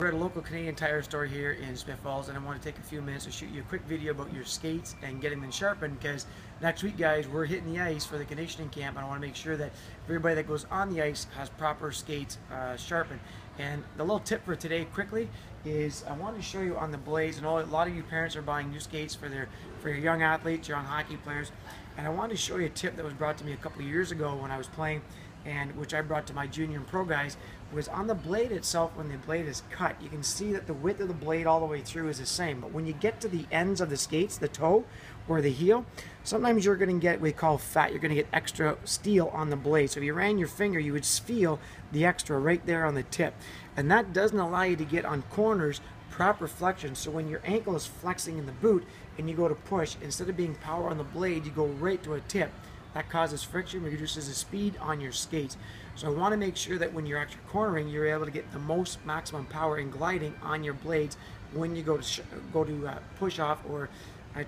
We're at a local Canadian Tire store here in Smith Falls, and I want to take a few minutes to shoot you a quick video about your skates and getting them sharpened, because next week, guys, we're hitting the ice for the conditioning camp, and I want to make sure that everybody that goes on the ice has proper skates sharpened. And the little tip for today quickly is I want to show you on the blades. And a lot of you parents are buying new skates for your young athletes, your young hockey players, and I want to show you a tip that was brought to me a couple of years ago when I was playing, and which I brought to my junior and pro guys. Was on the blade itself. When the blade is cut, you can see that the width of the blade all the way through is the same, but when you get to the ends of the skates, the toe or the heel, sometimes you're going to get what we call fat. You're going to get extra steel on the blade. So if you ran your finger, you would feel the extra right there on the tip, and that doesn't allow you to get on corners proper flexion. So when your ankle is flexing in the boot and you go to push, instead of being power on the blade, you go right to a tip. That causes friction, reduces the speed on your skates. So I want to make sure that when you're actually cornering, you're able to get the most maximum power and gliding on your blades when you go to push off or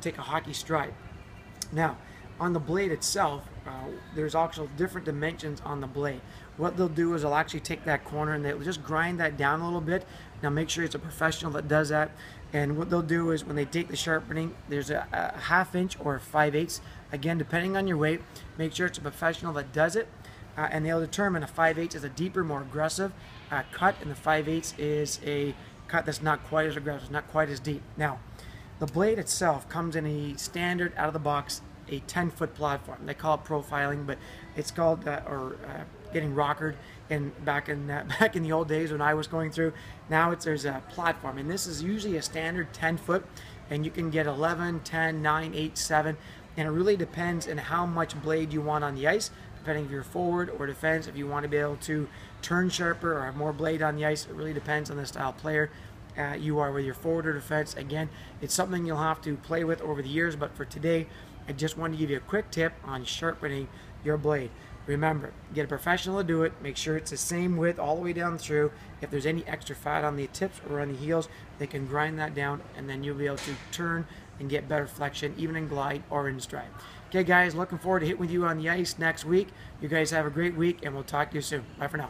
take a hockey stride. Now, on the blade itself, there's also different dimensions on the blade. What they'll do is they'll actually take that corner and they'll just grind that down a little bit. Now make sure it's a professional that does that. And what they'll do is when they take the sharpening, there's a 1/2 inch or 5/8. Again, depending on your weight, make sure it's a professional that does it. And they'll determine a 5/8 is a deeper, more aggressive cut, and the 5/8 is a cut that's not quite as aggressive, not quite as deep. Now, the blade itself comes in a standard, out of the box, a 10-foot platform. They call it profiling, but it's called getting rockered. And back in the old days when I was going through, now there's a platform, and this is usually a standard 10-foot, and you can get 11, 10, 9, 8, 7, and it really depends on how much blade you want on the ice, depending if you're forward or defense. If you want to be able to turn sharper or have more blade on the ice, it really depends on the style player you are, whether you're forward or defense. Again, it's something you'll have to play with over the years, but for today, I just wanted to give you a quick tip on sharpening your blade. Remember, get a professional to do it. Make sure it's the same width all the way down through. If there's any extra fat on the tips or on the heels, they can grind that down, and then you'll be able to turn and get better flexion, even in glide or in stride. Okay, guys, looking forward to hitting with you on the ice next week. You guys have a great week, and we'll talk to you soon. Bye for now.